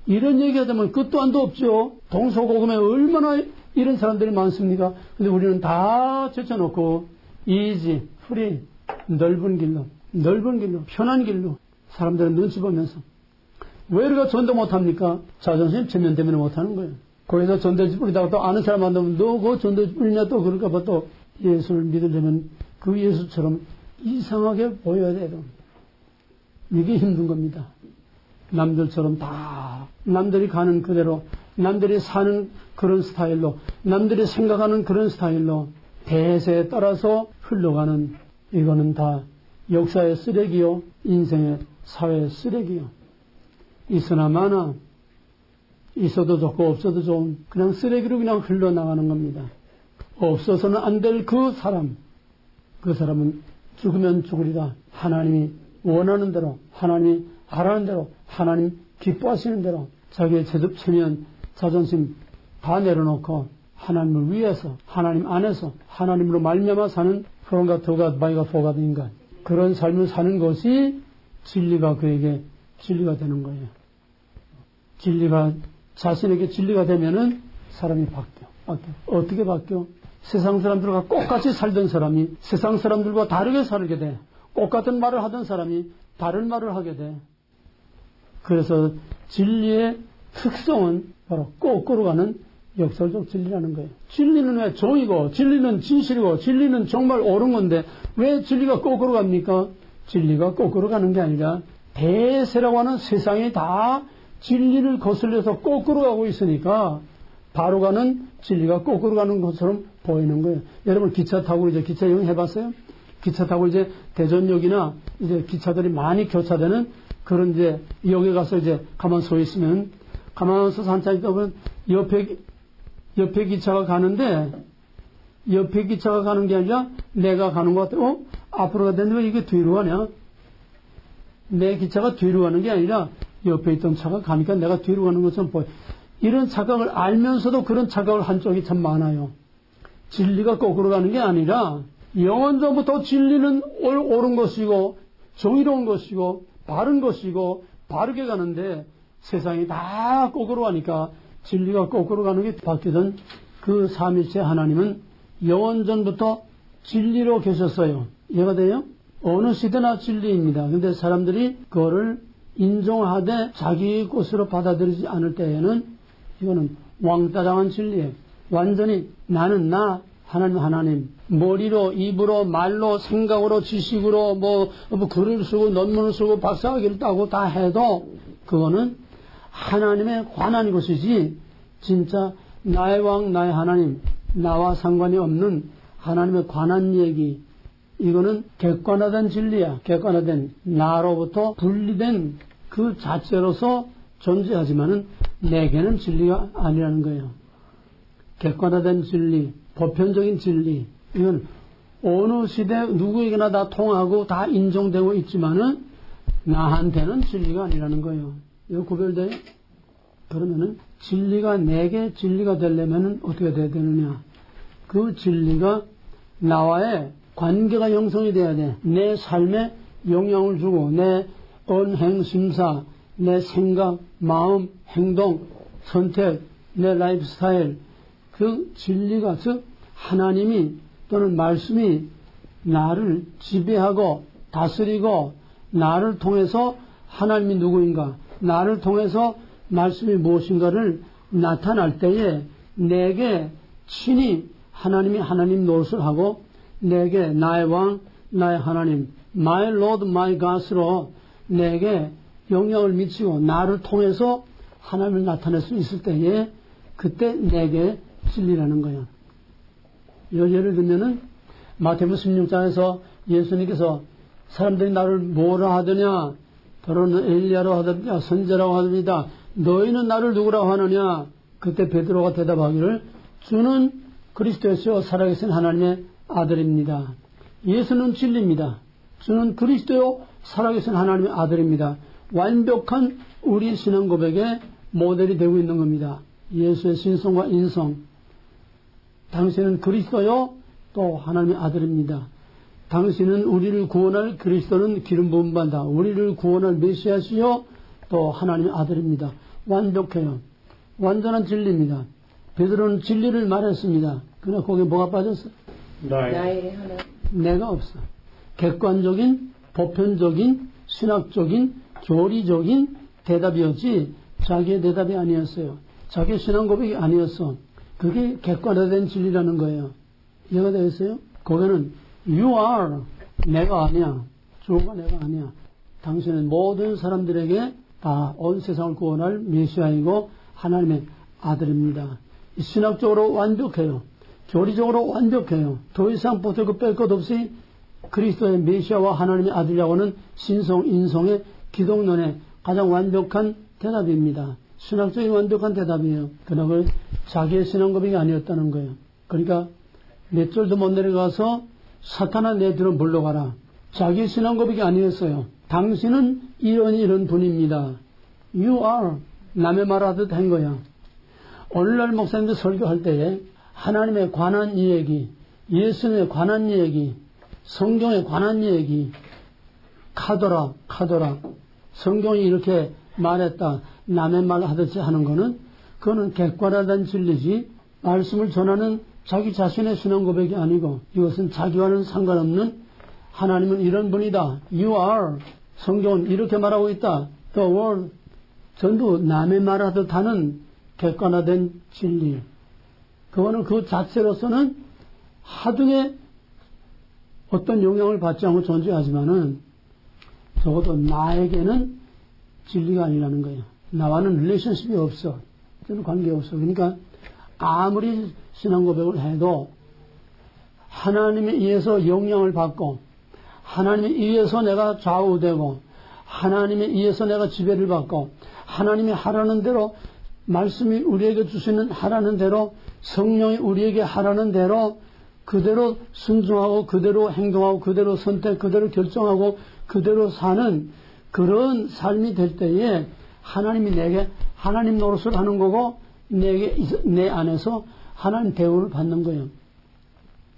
이런 얘기하자면 끝도 안도 없죠. 동서고금에 얼마나 이런 사람들이 많습니까? 근데 우리는 다 제쳐놓고 이지, 프리, 넓은 길로, 편한 길로 사람들은 눈치 보면서 왜 우리가 전도 못합니까? 자존심 체면 때문에 못하는 거예요. 거기서 전도지 뿌리다가 또 아는 사람 만나면 너 그거 전도지 뿌리냐 또 그럴까 봐 또 예수를 믿으려면 그 예수처럼 이상하게 보여야 돼요. 이게 힘든 겁니다. 남들처럼 다 남들이 가는 그대로 남들이 사는 그런 스타일로 남들이 생각하는 그런 스타일로 대세에 따라서 흘러가는 이거는 다 역사의 쓰레기요. 인생의 사회의 쓰레기요. 있으나 마나 있어도 좋고 없어도 좋은 그냥 쓰레기로 그냥 흘러나가는 겁니다. 없어서는 안 될 그 사람은 죽으면 죽으리라. 하나님이 원하는 대로 하나님이 하라는 대로 하나님 기뻐하시는 대로 자기의 체면 자존심 다 내려놓고 하나님을 위해서 하나님 안에서 하나님으로 말미암아 사는 From God to God, by God for God 인간 그런 삶을 사는 것이 진리가 그에게 진리가 되는 거예요. 진리가 자신에게 진리가 되면은 사람이 바뀌어. 어떻게 바뀌어? 세상 사람들과 똑같이 살던 사람이 세상 사람들과 다르게 살게 돼. 똑같은 말을 하던 사람이 다른 말을 하게 돼. 그래서 진리의 특성은 바로 거꾸로 가는 역설적 진리라는 거예요. 진리는 왜 정이고, 진리는 진실이고, 진리는 정말 옳은 건데, 왜 진리가 거꾸로 갑니까? 진리가 거꾸로 가는 게 아니라, 대세라고 하는 세상이 다 진리를 거슬려서 거꾸로 가고 있으니까, 바로 가는 진리가 거꾸로 가는 것처럼 보이는 거예요. 여러분 기차 타고 이제 기차 여행 해봤어요? 기차 타고 이제 대전역이나 이제 기차들이 많이 교차되는 그런 이제 역에 가서 이제 가만 서 있으면, 가만 서서 한참 있다 보면 옆에 기차가 가는데, 옆에 기차가 가는 게 아니라 내가 가는 것 같아. 앞으로 가는데 왜 이게 뒤로 가냐? 내 기차가 뒤로 가는 게 아니라 옆에 있던 차가 가니까 내가 뒤로 가는 것처럼 보여. 이런 착각을 알면서도 그런 착각을 한 쪽이 참 많아요. 진리가 거꾸로 가는 게 아니라 영원전부터 진리는 옳은 것이고 정의로운 것이고 바른 것이고 바르게 가는데 세상이 다 거꾸로 가니까 진리가 거꾸로 가는 게 바뀌던 그 삼위일체 하나님은 영원전부터 진리로 계셨어요. 이해가 돼요? 어느 시대나 진리입니다. 근데 사람들이 그거를 인정하되 자기 것으로 받아들이지 않을 때에는 이거는 왕따장한 진리예요. 완전히 나는 나, 하나님, 머리로, 입으로, 말로, 생각으로, 지식으로, 뭐 글을 쓰고, 논문을 쓰고, 박사학위를 따고 다 해도, 그거는 하나님에 관한 것이지, 진짜 나의 왕, 나의 하나님, 나와 상관이 없는 하나님에 관한 얘기, 이거는 객관화된 진리야. 객관화된, 나로부터 분리된 그 자체로서 존재하지만은, 내게는 진리가 아니라는 거예요. 객관화된 진리, 보편적인 진리, 이건 어느 시대 누구에게나 다 통하고 다 인정되고 있지만은 나한테는 진리가 아니라는 거예요. 이거 구별돼요? 그러면은 진리가 내게 진리가 되려면은 어떻게 돼야 되느냐? 그 진리가 나와의 관계가 형성이 돼야 돼. 내 삶에 영향을 주고 내 언행 심사, 내 생각, 마음, 행동, 선택, 내 라이프 스타일, 그 진리가, 즉 하나님이 또는 말씀이 나를 지배하고 다스리고 나를 통해서 하나님이 누구인가, 나를 통해서 말씀이 무엇인가를 나타날 때에 내게 친히 하나님이 하나님 노릇을 하고 내게 나의 왕, 나의 하나님, my Lord, my God으로 내게 영향을 미치고 나를 통해서 하나님을 나타낼 수 있을 때에 그때 내게 진리라는 거예요. 예를 들면은 마태복음 16장에서 예수님께서 사람들이 나를 뭐라 하더냐, 더러는 엘리야라고 하더냐, 선지자라고 하더냐, 너희는 나를 누구라고 하느냐? 그때 베드로가 대답하기를 주는 그리스도였으요 살아계신 하나님의 아들입니다. 예수는 진리입니다. 주는 그리스도요 살아계신 하나님의 아들입니다. 완벽한 우리 신앙 고백의 모델이 되고 있는 겁니다. 예수의 신성과 인성. 당신은 그리스도요 또 하나님의 아들입니다. 당신은 우리를 구원할 그리스도는 기름 부음 받아 우리를 구원할 메시아시요 또 하나님의 아들입니다. 완벽해요. 완전한 진리입니다. 베드로는 진리를 말했습니다. 그러나 거기에 뭐가 빠졌어? 나의 하나님. 내가 없어. 객관적인, 보편적인, 신학적인, 교리적인 대답이었지 자기의 대답이 아니었어요. 자기의 신앙 고백이 아니었어. 그게 객관화된 진리라는 거예요. 이해가 되겠어요? 거기는 you are, 내가 아니야. 주가 내가 아니야. 당신은 모든 사람들에게 다 온 세상을 구원할 메시아이고 하나님의 아들입니다. 신학적으로 완벽해요. 교리적으로 완벽해요. 더 이상 보탤 것 뺄 것 없이 그리스도의 메시아와 하나님의 아들이라고는 신성, 인성의 기독론의 가장 완벽한 대답입니다. 신학적인 완벽한 대답이에요. 그러나 그걸 자기의 신앙 고백이 아니었다는 거예요. 그러니까 몇 절도 못 내려가서 사탄아 내 뒤로 물러가라. 자기의 신앙 고백이 아니었어요. 당신은 이런 분입니다. You are. 남의 말하듯 한 거야. 오늘날 목사님들 설교할 때에 하나님에 관한 이야기, 예수님에 관한 이야기, 성경에 관한 이야기, 카더라. 성경이 이렇게 말했다. 남의 말 하듯이 하는 거는 그거는 객관화된 진리지 말씀을 전하는 자기 자신의 신앙 고백이 아니고 이것은 자기와는 상관없는 하나님은 이런 분이다. You are. 성경은 이렇게 말하고 있다. The word. 전부 남의 말하듯 하는 객관화된 진리. 그거는 그 자체로서는 하등의 어떤 영향을 받지 않고 존재하지만은 적어도 나에게는 진리가 아니라는 거예요. 나와는 릴레이션십이 없어. 저는 관계없어. 그러니까 아무리 신앙 고백을 해도 하나님에 의해서 영향을 받고 하나님에 의해서 내가 좌우되고 하나님에 의해서 내가 지배를 받고 하나님이 하라는 대로 말씀이 우리에게 주시는 하라는 대로 성령이 우리에게 하라는 대로 그대로 순종하고 그대로 행동하고 그대로 선택 그대로 결정하고 그대로 사는 그런 삶이 될 때에 하나님이 내게 하나님 노릇을 하는 거고 내 안에서 하나님 대우를 받는 거예요.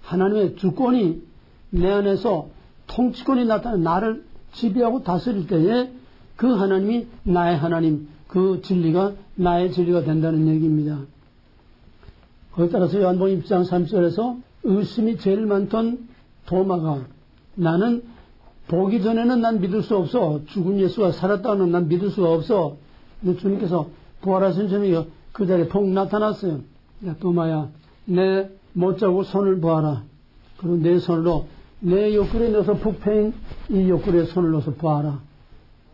하나님의 주권이 내 안에서 통치권이 나타나 나를 지배하고 다스릴 때에 그 하나님이 나의 하나님, 그 진리가 나의 진리가 된다는 얘기입니다. 거기에 따라서 요한복음 1장 3절에서 의심이 제일 많던 도마가 나는 보기 전에는 난 믿을 수 없어. 죽은 예수가 살았다는 난 믿을 수가 없어. 근데 주님께서 부활하신 주님이 그 자리에 폭 나타났어요. 야, 도마야, 내 못자고 손을 보아라. 그리고 내 손으로 내 옆구리에 넣어서 푹 패인 이 옆구리에 손을 넣어서 보아라.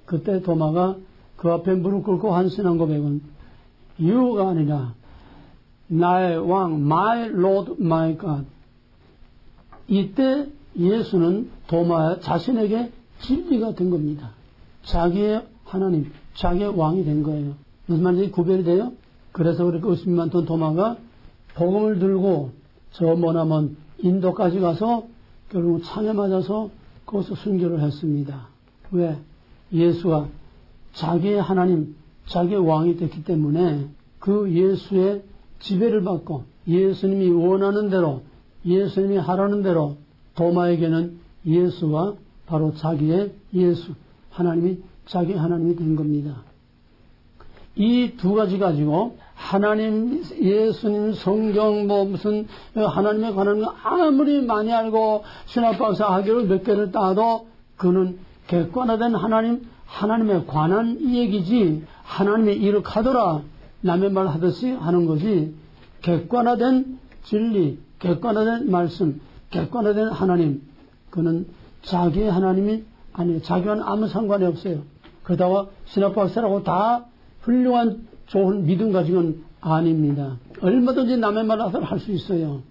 그때 도마가 그 앞에 무릎 꿇고 한 신앙 고백은 유가 아니라 나의 왕, my Lord, my God. 이때 예수는 도마 자신에게 진리가 된 겁니다. 자기의 하나님, 자기의 왕이 된 거예요. 무슨 말인지 구별이 돼요? 그래서 그렇게 의심이 많던 도마가 복음을 들고 저 머나먼 인도까지 가서 결국 창에 맞아서 거기서 순교를 했습니다. 왜? 예수가 자기의 하나님, 자기의 왕이 됐기 때문에 그 예수의 지배를 받고 예수님이 원하는 대로 예수님이 하라는 대로 도마에게는 예수가 바로 자기의 예수, 하나님이 자기의 하나님이 된 겁니다. 이 두 가지 가지고 하나님, 예수님, 성경 뭐 무슨 하나님에 관한 거 아무리 많이 알고 신학박사 학위를 몇 개를 따도 그는 객관화된 하나님, 하나님에 관한 얘기지 하나님이 이렇게 하더라 남의 말 하듯이 하는 것이 객관화된 진리, 객관화된 말씀, 객관화된 하나님, 그는 자기의 하나님이 아니에요. 자기와는 아무 상관이 없어요. 그러다가 신학박사라고 다 훌륭한 좋은 믿음 가진 건 아닙니다. 얼마든지 남의 말을 할 수 있어요.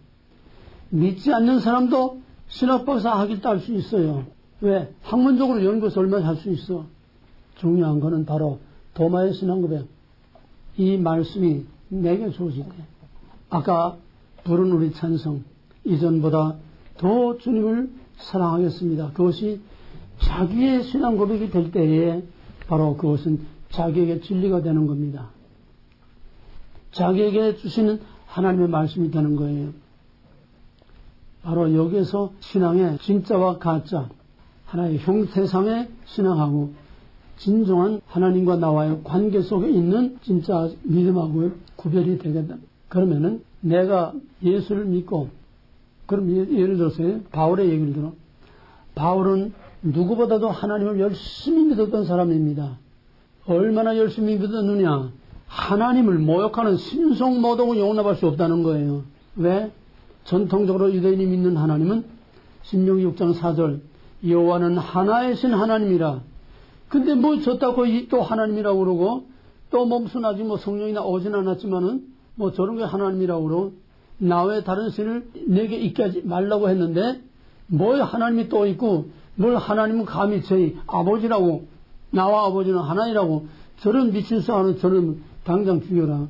믿지 않는 사람도 신학박사 학위를 딸 수 있어요. 왜? 학문적으로 연구해서 얼마나 할 수 있어. 중요한 거는 바로 도마의 신앙고백. 이 말씀이 내게 주어질 때 아까 부른 우리 찬성 이전보다 더 주님을 사랑하겠습니다. 그것이 자기의 신앙고백이 될 때에 바로 그것은 자기에게 진리가 되는 겁니다. 자기에게 주시는 하나님의 말씀이 되는 거예요. 바로 여기에서 신앙의 진짜와 가짜, 하나의 형태상의 신앙하고 진정한 하나님과 나와의 관계 속에 있는 진짜 믿음하고의 구별이 되겠다. 그러면은 내가 예수를 믿고, 그럼 예를 들어서 바울의 얘기를 들어. 바울은 누구보다도 하나님을 열심히 믿었던 사람입니다. 얼마나 열심히 믿었느냐. 하나님을 모욕하는 신성모독을 용납할 수 없다는 거예요. 왜? 전통적으로 유대인이 믿는 하나님은 신명기 6장 4절 여호와는 하나이신 하나님이라. 근데 뭐 저따고 또 하나님이라고 그러고 또 무슨 아직 뭐 성령이나 오진 않았지만은 뭐 저런 게 하나님이라고 그러고 나 외에 다른 신을 내게 있게 하지 말라고 했는데 뭘 하나님이 또 있고 뭘 하나님은 감히 저희 아버지라고 나와 아버지는 하나이라고 저런 미친 수하는 저는 당장 죽여라.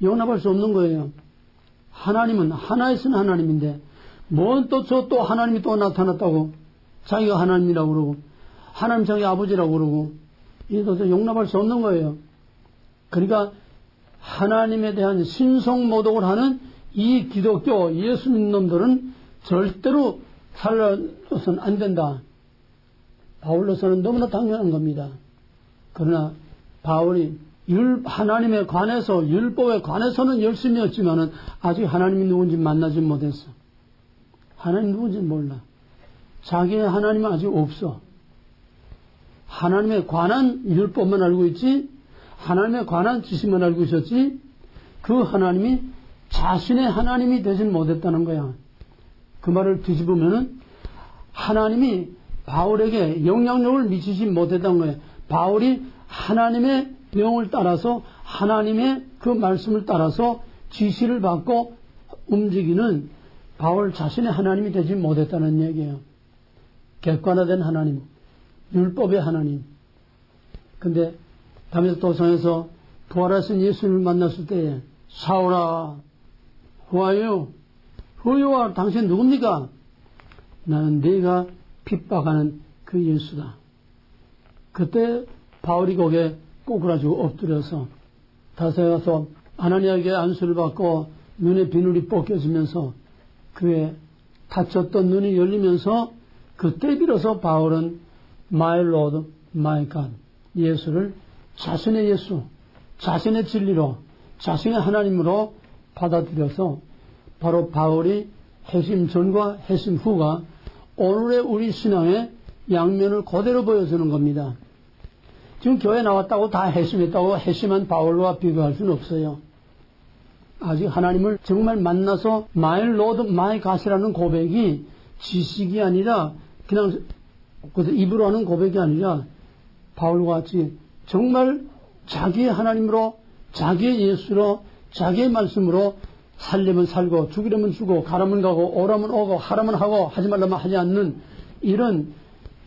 용납할 수 없는 거예요. 하나님은 하나이신 하나님인데 뭔 또 저 또 하나님이 또 나타났다고 자기가 하나님이라고 그러고 하나님 자기 아버지라고 그러고 이게 도대체 용납할 수 없는 거예요. 그러니까 하나님에 대한 신성모독을 하는 이 기독교 예수 믿는 놈들은 절대로 살아서는 안 된다. 바울로서는 너무나 당연한 겁니다. 그러나 바울이 하나님에 관해서 율법에 관해서는 열심히 했지만은 아직 하나님이 누군지 만나지 못했어. 하나님 누군지 몰라. 자기의 하나님은 아직 없어. 하나님에 관한 율법만 알고 있지 하나님에 관한 지식만 알고 있었지 그 하나님이 자신의 하나님이 되진 못했다는 거야. 그 말을 뒤집으면은 하나님이 바울에게 영향력을 미치지 못했다는 거예요. 바울이 하나님의 영을 따라서 하나님의 그 말씀을 따라서 지시를 받고 움직이는 바울 자신의 하나님이 되지 못했다는 얘기예요. 객관화된 하나님, 율법의 하나님. 근데 다메섹 도상에서 부활하신 예수님을 만났을 때에 사울아, who are you? who you are? 당신 누굽니까? 나는 네가 핍박하는 그 예수다. 그때 바울이 거기에 꼬꾸라지고 엎드려서 다섯에 가서 아나니아에게 안수를 받고 눈의 비늘이 벗겨지면서 그의 다쳤던 눈이 열리면서 그때 비로소 바울은 My Lord, My God, 예수를 자신의 예수, 자신의 진리로, 자신의 하나님으로 받아들여서 바로 바울이 해심 전과 해심 후가 오늘의 우리 신앙의 양면을 그대로 보여주는 겁니다. 지금 교회 나왔다고 다 해심했다고 해심한 바울과 비교할 수는 없어요. 아직 하나님을 정말 만나서 My Lord, My God이라는 고백이 지식이 아니라 그냥 입으로 하는 고백이 아니라 바울과 같이 정말 자기의 하나님으로 자기의 예수로 자기의 말씀으로 살려면 살고 죽이려면 죽고 가라면 가고 오라면 오고 하라면 하고 하지 말라면 하지 않는 이런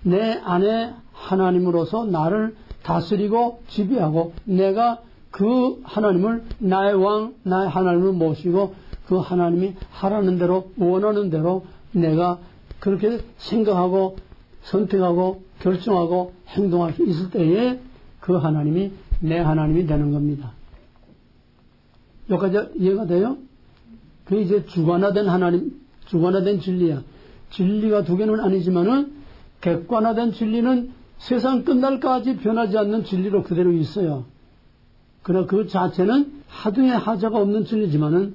내 안에 하나님으로서 나를 다스리고 지배하고 내가 그 하나님을 나의 왕 나의 하나님을 모시고 그 하나님이 하라는 대로 원하는 대로 내가 그렇게 생각하고 선택하고 결정하고 행동할 수 있을 때에 그 하나님이 내 하나님이 되는 겁니다. 여기까지 이해가 돼요? 그게 이제 주관화된 하나님, 주관화된 진리야. 진리가 두 개는 아니지만은 객관화된 진리는 세상 끝날까지 변하지 않는 진리로 그대로 있어요. 그러나 그 자체는 하등의 하자가 없는 진리지만은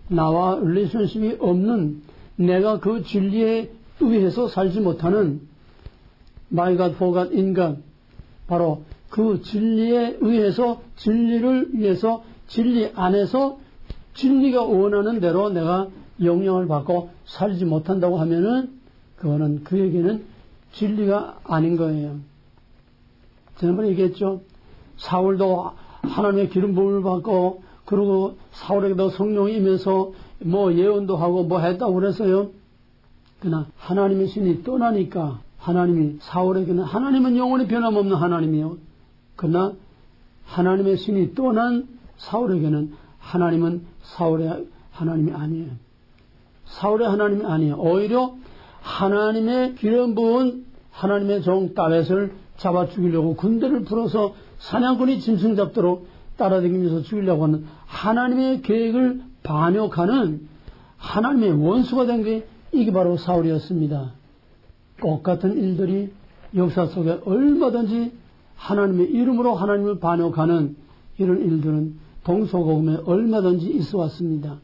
나와 릴레이션십이 없는 내가 그 진리에 의해서 살지 못하는 My God, for God, in God 바로 그 진리에 의해서 진리를 위해서 진리 안에서 진리가 원하는 대로 내가 영향을 받고 살지 못한다고 하면은 그거는 그에게는 진리가 아닌 거예요. 지난번에 얘기했죠. 사울도 하나님의 기름 부음을 받고 그리고 사울에게도 성령이 임해서 뭐 예언도 하고 뭐 했다고 그랬어요. 그러나 하나님의 신이 떠나니까 하나님이 사울에게는 하나님은 영원히 변함없는 하나님이요. 그러나 하나님의 신이 떠난 사울에게는 하나님은 사울의 하나님이 아니에요. 사울의 하나님이 아니에요. 오히려 하나님의 기름 부은 하나님의 종 다윗을 잡아 죽이려고 군대를 풀어서 사냥꾼이 짐승 잡도록 따라다니면서 죽이려고 하는 하나님의 계획을 반역하는 하나님의 원수가 된 게 이게 바로 사울이었습니다. 똑같은 일들이 역사 속에 얼마든지 하나님의 이름으로 하나님을 반역하는 이런 일들은 동서고금에 얼마든지 있어 왔습니다.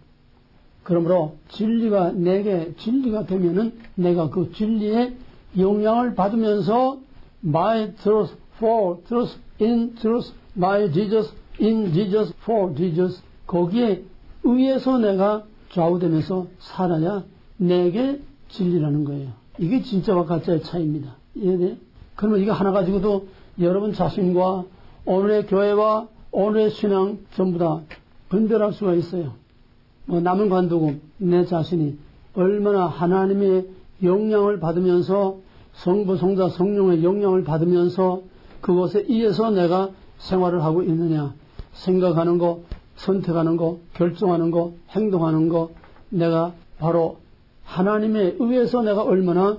그러므로 진리가 내게 진리가 되면은 내가 그 진리의 영향을 받으면서 My truth, for truth, in truth, my Jesus, in Jesus, for Jesus 거기에 의해서 내가 좌우되면서 살아야 내게 진리라는 거예요. 이게 진짜와 가짜의 차이입니다. 이해돼? 그러면 이거 하나 가지고도 여러분 자신과 오늘의 교회와 오늘의 신앙 전부 다 분별할 수가 있어요. 뭐 남은 관두고 내 자신이 얼마나 하나님의 영향을 받으면서 성부, 성자, 성령의 영향을 받으면서 그것에 의해서 내가 생활을 하고 있느냐. 생각하는 거, 선택하는 거, 결정하는 거, 행동하는 거 내가 바로 하나님에 의해서 내가 얼마나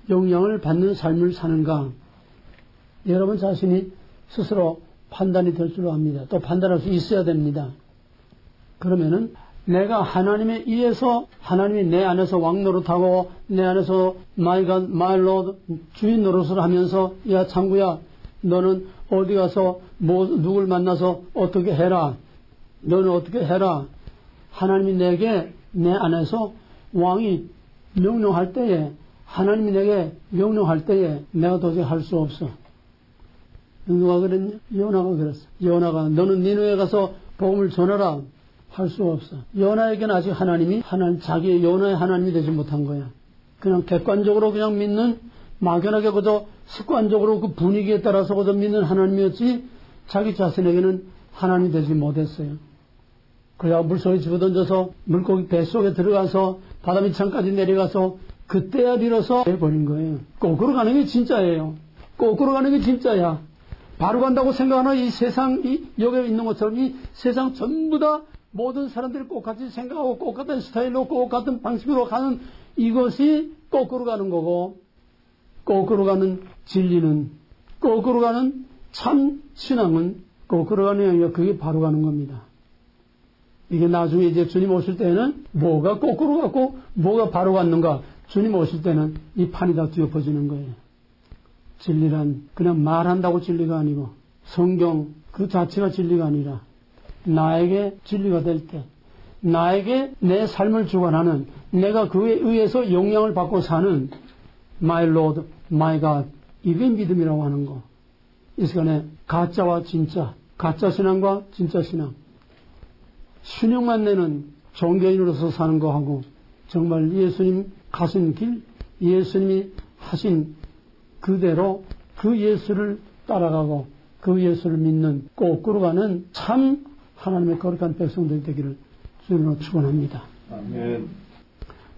영향을 받는 삶을 사는가. 여러분 자신이 스스로 판단이 될 줄 압니다. 또 판단할 수 있어야 됩니다. 그러면은 내가 하나님에 의해서 하나님이 내 안에서 왕 노릇하고 내 안에서 My God, My Lord 주인 노릇을 하면서 야 창구야 너는 어디 가서 뭐 누굴 만나서 어떻게 해라. 너는 어떻게 해라. 하나님이 내게 내 안에서 왕이 명령할 때에 하나님이 내게 명령할 때에 내가 도저히 할 수 없어. 누가 그랬냐? 요나가 그랬어. 요나가 너는 니느웨에 가서 복음을 전하라. 할 수 없어. 요나에게는 아직 하나님이 자기의 요나의 하나님이 되지 못한 거야. 그냥 객관적으로 그냥 믿는 막연하게 그저 습관적으로 그 분위기에 따라서 그저 믿는 하나님이었지 자기 자신에게는 하나님이 되지 못했어요. 그래야 물속에 집어던져서 물고기 뱃속에 들어가서 바다 밑창까지 내려가서 그때야 비로소 해버린 거예요. 거꾸로 가는 게 진짜예요. 거꾸로 가는 게 진짜야. 바로 간다고 생각하는 이 세상, 여기 있는 것처럼 이 세상 전부 다 모든 사람들이 똑같이 생각하고 똑같은 스타일로 똑같은 방식으로 가는 이것이 거꾸로 가는 거고, 거꾸로 가는 진리는, 거꾸로 가는 참 신앙은 거꾸로 가는 게 아니라 그게 바로 가는 겁니다. 이게 나중에 이제 주님 오실 때는 뭐가 거꾸로 갔고 뭐가 바로 갔는가, 주님 오실 때는 이 판이 다 뒤엎어지는 거예요. 진리란 그냥 말한다고 진리가 아니고 성경 그 자체가 진리가 아니라 나에게 진리가 될 때, 나에게 내 삶을 주관하는, 내가 그에 의해서 영향을 받고 사는 My Lord, My God, 이게 믿음이라고 하는 거. 이 시간에 가짜와 진짜, 가짜 신앙과 진짜 신앙, 순영만 내는 종교인으로서 사는 거하고 정말 예수님 가신 길, 예수님이 하신 그대로 그 예수를 따라가고 그 예수를 믿는 거꾸로 가는 참 하나님의 거룩한 백성들 되기를 주님으로 축원합니다. 아멘.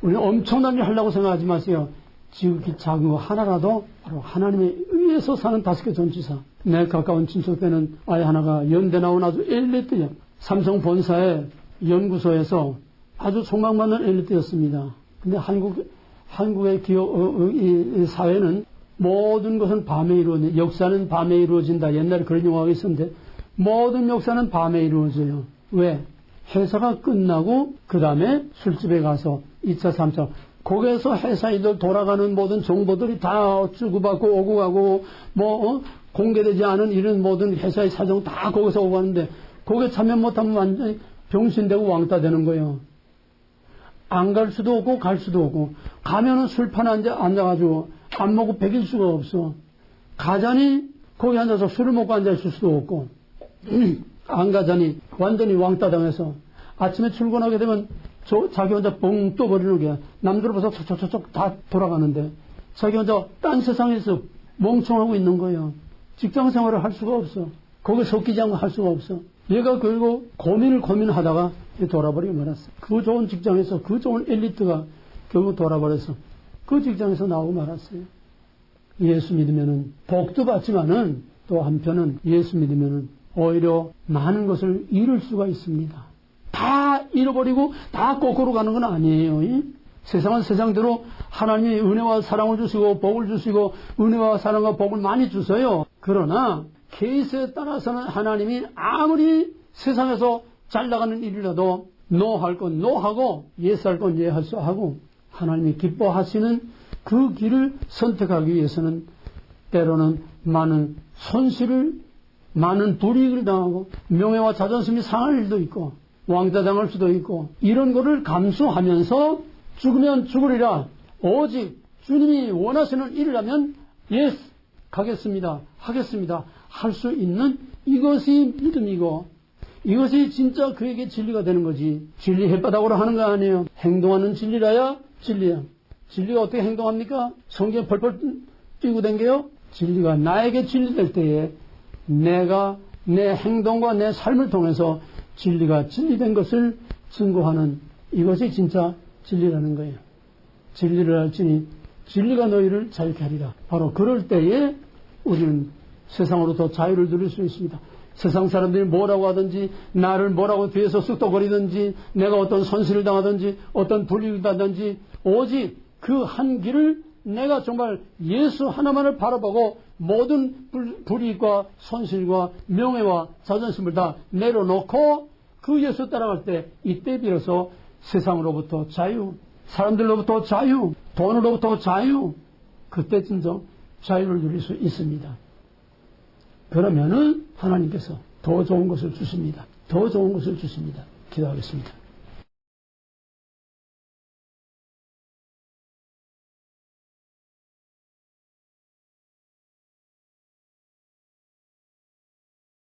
우리는 엄청난 일 하려고 생각하지 마세요. 지극히 작은 거 하나라도 바로 하나님에 의해서 사는 5개 전지사. 내 가까운 친척 때는 아이 하나가 연대 나온 아주 엘리트야. 삼성 본사의 연구소에서 아주 촉망받는 엘리트였습니다. 근데 한국의 이 사회는 모든 것은 밤에 이루어진다. 역사는 밤에 이루어진다. 옛날에 그런 용어가 있었는데 모든 역사는 밤에 이루어져요. 왜? 회사가 끝나고 그 다음에 술집에 가서 2차, 3차 거기에서 회사 일들 돌아가는 모든 정보들이 다 주고받고 오고 가고 공개되지 않은 이런 모든 회사의 사정 다 거기서 오고 가는데 거기에 참여 못하면 완전히 병신되고 왕따 되는 거예요. 안 갈 수도 없고 갈 수도 없고, 가면은 술판에 앉아가지고 안 먹고 배길 수가 없어. 가자니 거기 앉아서 술을 먹고 앉아있을 수도 없고, 안 가자니 완전히 왕따 당해서 아침에 출근하게 되면 자기 혼자 뻥 떠버리는 거야. 남들 벌써 촉촉촉촉 다 돌아가는데 자기 혼자 딴 세상에서 멍청하고 있는 거예요. 직장 생활을 할 수가 없어. 거기 섞이지 않고 할 수가 없어. 얘가 결국 고민하다가 돌아버리고 말았어. 그 좋은 직장에서 그 좋은 엘리트가 결국 돌아버려서 그 직장에서 나오고 말았어요. 예수 믿으면은 복도 받지만은 또 한편은 예수 믿으면은 오히려 많은 것을 잃을 수가 있습니다. 다 잃어버리고 다 거꾸로 가는 건 아니에요. 세상은 세상대로 하나님이 은혜와 사랑을 주시고 복을 주시고 은혜와 사랑과 복을 많이 주세요. 그러나 케이스에 따라서는 하나님이 아무리 세상에서 잘 나가는 일이라도 노할 건 노하고 예스할 건 예할 수 하고 하나님이 기뻐하시는 그 길을 선택하기 위해서는 때로는 많은 손실을, 많은 불이익을 당하고 명예와 자존심이 상할 일도 있고 왕따 당할 수도 있고 이런 거를 감수하면서 죽으면 죽으리라. 오직 주님이 원하시는 일이라면 예스 가겠습니다. 하겠습니다. 할 수 있는 이것이 믿음이고 이것이 진짜 그에게 진리가 되는 거지. 진리 햇바닥으로 하는 거 아니에요. 행동하는 진리라야 진리야. 진리가 어떻게 행동합니까? 성경 펄펄 뛰고 댕겨요? 진리가 나에게 진리될 때에 내가 내 행동과 내 삶을 통해서 진리가 진리된 것을 증거하는 이것이 진짜 진리라는 거예요. 진리를 알지니 진리가 너희를 자유케 하리라. 바로 그럴 때에 우리는 세상으로부터 자유를 누릴 수 있습니다. 세상 사람들이 뭐라고 하든지 나를 뭐라고 뒤에서 쑥덕거리든지 내가 어떤 손실을 당하든지 어떤 불이익을 당하든지 오직 그 한 길을 내가 정말 예수 하나만을 바라보고 모든 불이익과 손실과 명예와 자존심을 다 내려놓고 그 예수 따라갈 때 이때 비로소 세상으로부터 자유, 사람들로부터 자유, 돈으로부터 자유, 그때 진정 자유를 누릴 수 있습니다. 그러면은 하나님께서 더 좋은 것을 주십니다. 더 좋은 것을 주십니다. 기도하겠습니다.